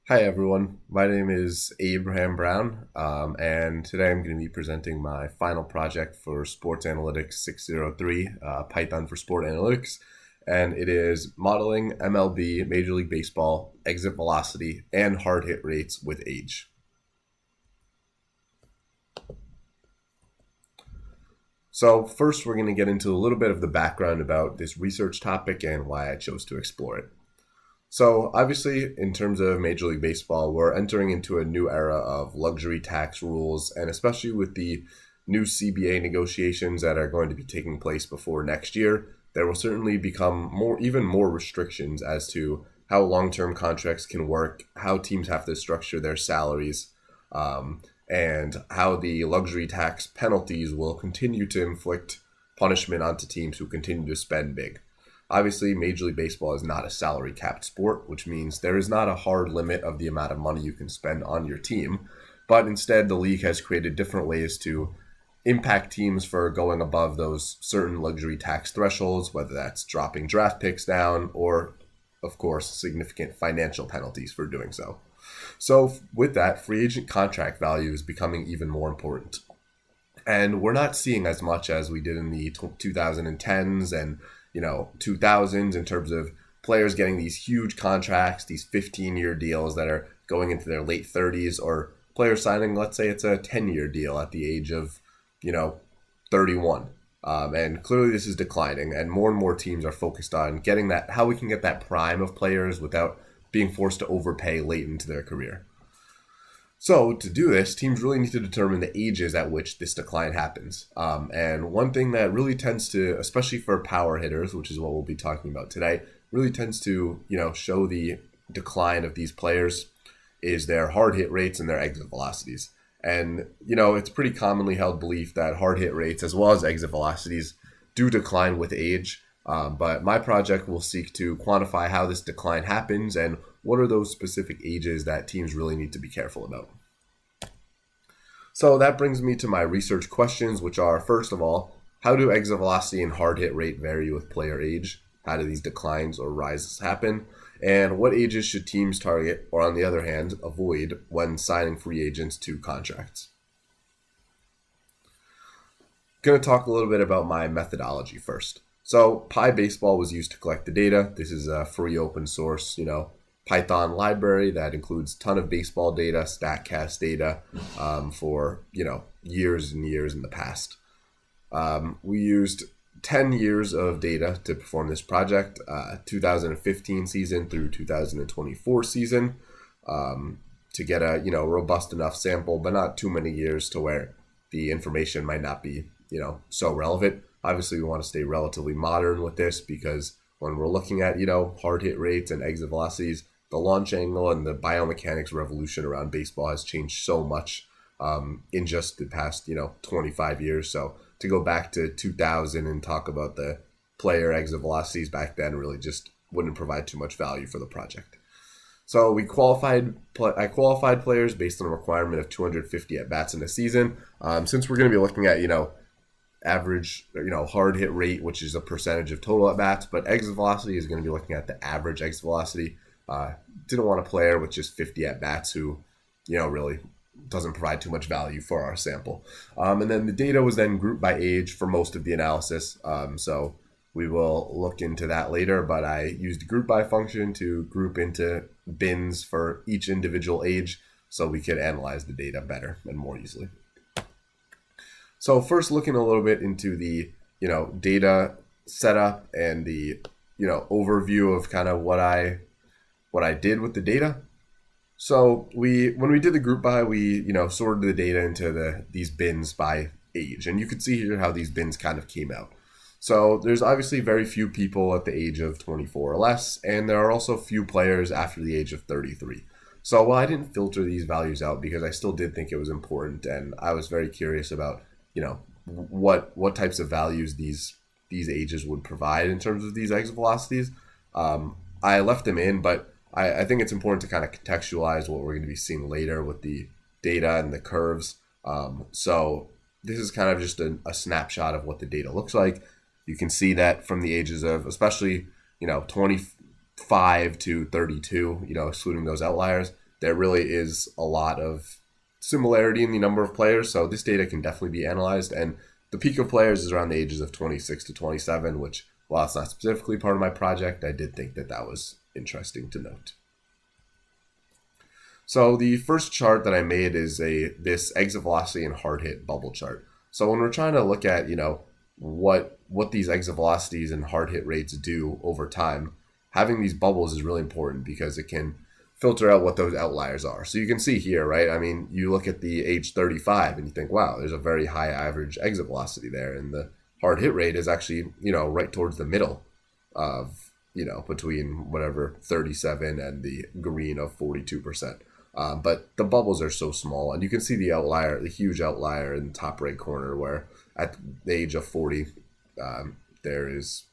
Hi everyone, my name is Abraham Brown, and today I'm going to be presenting my final project for Sports Analytics 603, Python for Sport Analytics, and it is modeling MLB, Major League Baseball, exit velocity, and hard hit rates with age. So first we're going to get into a little bit of the background about this research topic and why I chose to explore it. So obviously, in terms of Major League Baseball, we're entering into a new era of luxury tax rules, and especially with the new CBA negotiations that are going to be taking place before next year, there will certainly become even more restrictions as to how long-term contracts can work, how teams have to structure their salaries, and how the luxury tax penalties will continue to inflict punishment onto teams who continue to spend big. Obviously, Major League Baseball is not a salary capped sport, which means there is not a hard limit of the amount of money you can spend on your team. But instead, the league has created different ways to impact teams for going above those certain luxury tax thresholds, whether that's dropping draft picks down or, of course, significant financial penalties for doing so. So, with that, free agent contract value is becoming even more important. And we're not seeing as much as we did in the 2010s and 2000s in terms of players getting these huge contracts, these 15-year deals that are going into their late 30s, or players signing, let's say it's a 10-year deal at the age of 31. And clearly this is declining, and more teams are focused on getting that, how we can get that prime of players without being forced to overpay late into their career. So to do this, teams really need to determine the ages at which this decline happens. And one thing that really tends to, especially for power hitters, which is what we'll be talking about today, really tends to, show the decline of these players is their hard hit rates and their exit velocities. And, it's pretty commonly held belief that hard hit rates as well as exit velocities do decline with age. But my project will seek to quantify how this decline happens and what are those specific ages that teams really need to be careful about. So that brings me to my research questions, which are, first of all, how do exit velocity and hard hit rate vary with player age? How do these declines or rises happen? And what ages should teams target, or on the other hand, avoid when signing free agents to contracts? I'm going to talk a little bit about my methodology first. So PyBaseball was used to collect the data. This is a free open source, Python library that includes a ton of baseball data, StatCast data for, years and years in the past. We used 10 years of data to perform this project, 2015 season through 2024 season, to get a, robust enough sample, but not too many years to where the information might not be, so relevant. Obviously, we want to stay relatively modern with this because when we're looking at, hard hit rates and exit velocities, the launch angle and the biomechanics revolution around baseball has changed so much in just the past, 25 years. So to go back to 2000 and talk about the player exit velocities back then really just wouldn't provide too much value for the project. So I qualified players based on a requirement of 250 at-bats in a season. Since we're going to be looking at, average, hard hit rate, which is a percentage of total at-bats, but exit velocity is going to be looking at the average exit velocity. Didn't want a player with just 50 at-bats who, really doesn't provide too much value for our sample. And then the data was then grouped by age for most of the analysis. So we will look into that later, but I used the group by function to group into bins for each individual age so we could analyze the data better and more easily. So first looking a little bit into the, data setup and the, overview of kind of what I did with the data. So when we did the group by, we, sorted the data into these bins by age. And you can see here how these bins kind of came out. So there's obviously very few people at the age of 24 or less, and there are also few players after the age of 33. So I didn't filter these values out because I still did think it was important, and I was very curious about, what types of values these ages would provide in terms of these exit velocities. I left them in, but I think it's important to kind of contextualize what we're going to be seeing later with the data and the curves. So this is kind of just a snapshot of what the data looks like. You can see that from the ages of especially, 25 to 32, excluding those outliers, there really is a lot of similarity in the number of players. So this data can definitely be analyzed. And the peak of players is around the ages of 26 to 27, which, while it's not specifically part of my project, I did think that that was interesting to note. So the first chart that I made is this exit velocity and hard hit bubble chart. So when we're trying to look at, what these exit velocities and hard hit rates do over time, having these bubbles is really important because it can filter out what those outliers are. So you can see here, right? I mean, you look at the age 35 and you think, wow, there's a very high average exit velocity there. And the hard hit rate is actually, right towards the middle of, between whatever 37 and the green of 42%. But the bubbles are so small, and you can see the outlier, the huge outlier in the top right corner, where at the age of 40, there is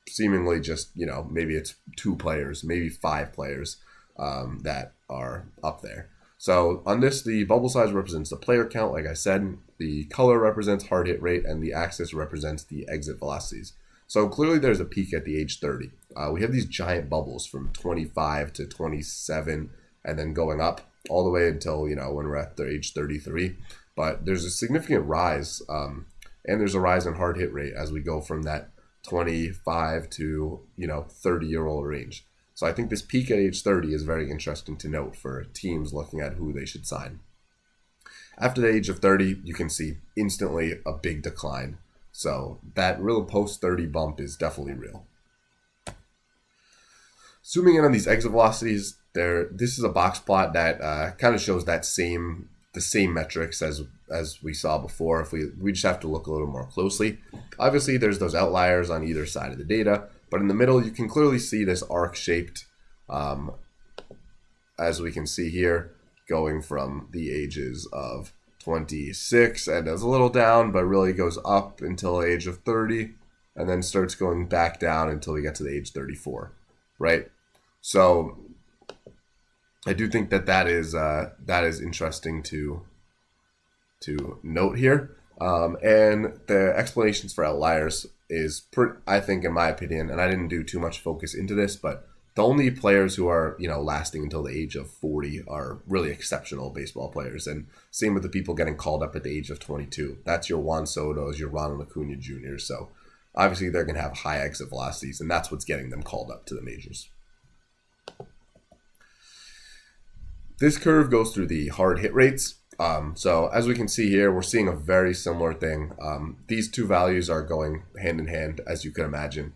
seemingly just, maybe it's 2 players, maybe 5 players that are up there. So on this, the bubble size represents the player count, like I said, the color represents hard hit rate, and the axis represents the exit velocities. So clearly there's a peak at the age 30. We have these giant bubbles from 25 to 27, and then going up all the way until, when we're at the age 33. But there's a significant rise, and there's a rise in hard hit rate as we go from that 25 to, 30-year-old range. So I think this peak at age 30 is very interesting to note for teams looking at who they should sign. After the age of 30, you can see instantly a big decline. So that real post-30 bump is definitely real. Zooming in on these exit velocities, this is a box plot that kind of shows the same metrics as we saw before. If we just have to look a little more closely. Obviously, there's those outliers on either side of the data, but in the middle, you can clearly see this arc-shaped, as we can see here, going from the ages of 26, and it's a little down, but really goes up until the age of 30, and then starts going back down until we get to the age 34, right? So I do think that is interesting to note here. And the explanations for outliers is, I think, in my opinion, and I didn't do too much focus into this, but the only players who are, lasting until the age of 40 are really exceptional baseball players. And same with the people getting called up at the age of 22. That's your Juan Soto's, your Ronald Acuna Jr. So obviously they're going to have high exit velocities, and that's what's getting them called up to the majors. This curve goes through the hard hit rates. So as we can see here, we're seeing a very similar thing. These two values are going hand in hand, as you can imagine,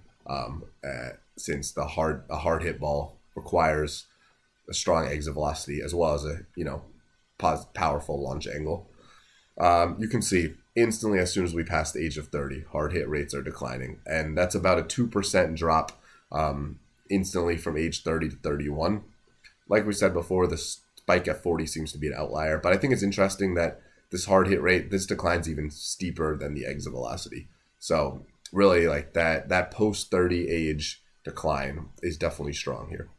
since a hard hit ball requires a strong exit velocity as well as a powerful launch angle. You can see instantly as soon as we pass the age of 30, hard hit rates are declining, and that's about a 2% drop instantly from age 30 to 31. Like we said before, the spike at 40 seems to be an outlier, but I think it's interesting that this hard hit rate, this decline's even steeper than the exit velocity. So really, like that post 30 age decline is definitely strong here.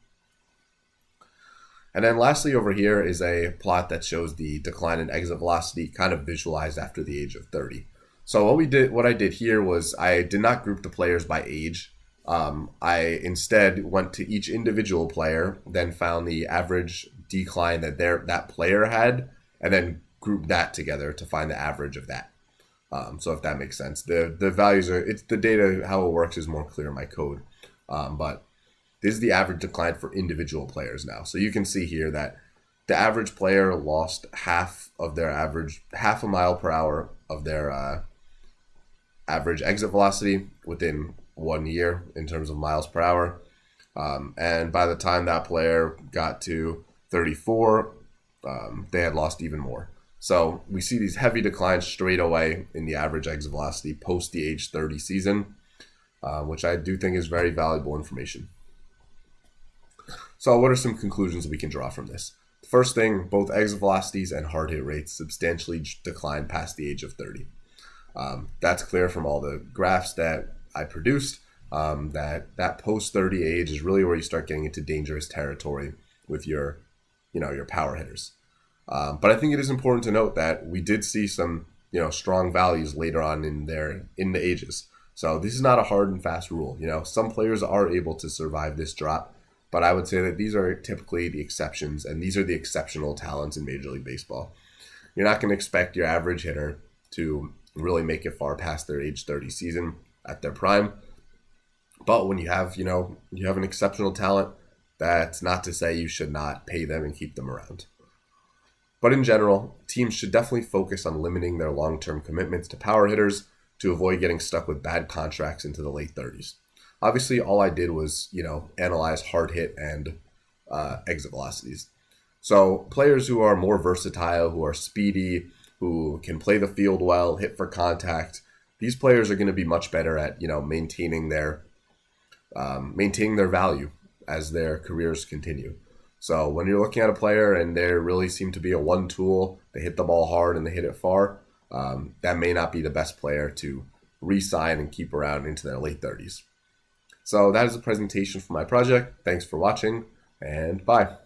And then lastly over here is a plot that shows the decline in exit velocity kind of visualized after the age of 30. So what I did here was I did not group the players by age. I instead went to each individual player, then found the average decline that player had, and then grouped that together to find the average of that. So if that makes sense, the values it's the data, how it works is more clear in my code. But this is the average decline for individual players now. So you can see here that the average player lost half a mile per hour of their average exit velocity within 1 year in terms of miles per hour. And by the time that player got to 34, they had lost even more. So we see these heavy declines straight away in the average exit velocity post the age 30 season, which I do think is very valuable information. So what are some conclusions we can draw from this? The first thing, both exit velocities and hard hit rates substantially decline past the age of 30. That's clear from all the graphs that I produced. That post 30 age is really where you start getting into dangerous territory with your power hitters. But I think it is important to note that we did see some strong values later on in the ages. So this is not a hard and fast rule. Some players are able to survive this drop, But I would say that these are typically the exceptions, and these are the exceptional talents in Major League Baseball. You're not going to expect your average hitter to really make it far past their age 30 season at their prime. But when you have, you have an exceptional talent, that's not to say you should not pay them and keep them around. But in general, teams should definitely focus on limiting their long-term commitments to power hitters to avoid getting stuck with bad contracts into the late 30s. Obviously, all I did was, analyze hard hit and exit velocities. So players who are more versatile, who are speedy, who can play the field well, hit for contact, these players are going to be much better at, maintaining their value as their careers continue. So when you're looking at a player and they really seem to be a one tool, they hit the ball hard and they hit it far, that may not be the best player to re-sign and keep around into their late 30s. So that is a presentation for my project. Thanks for watching, and bye.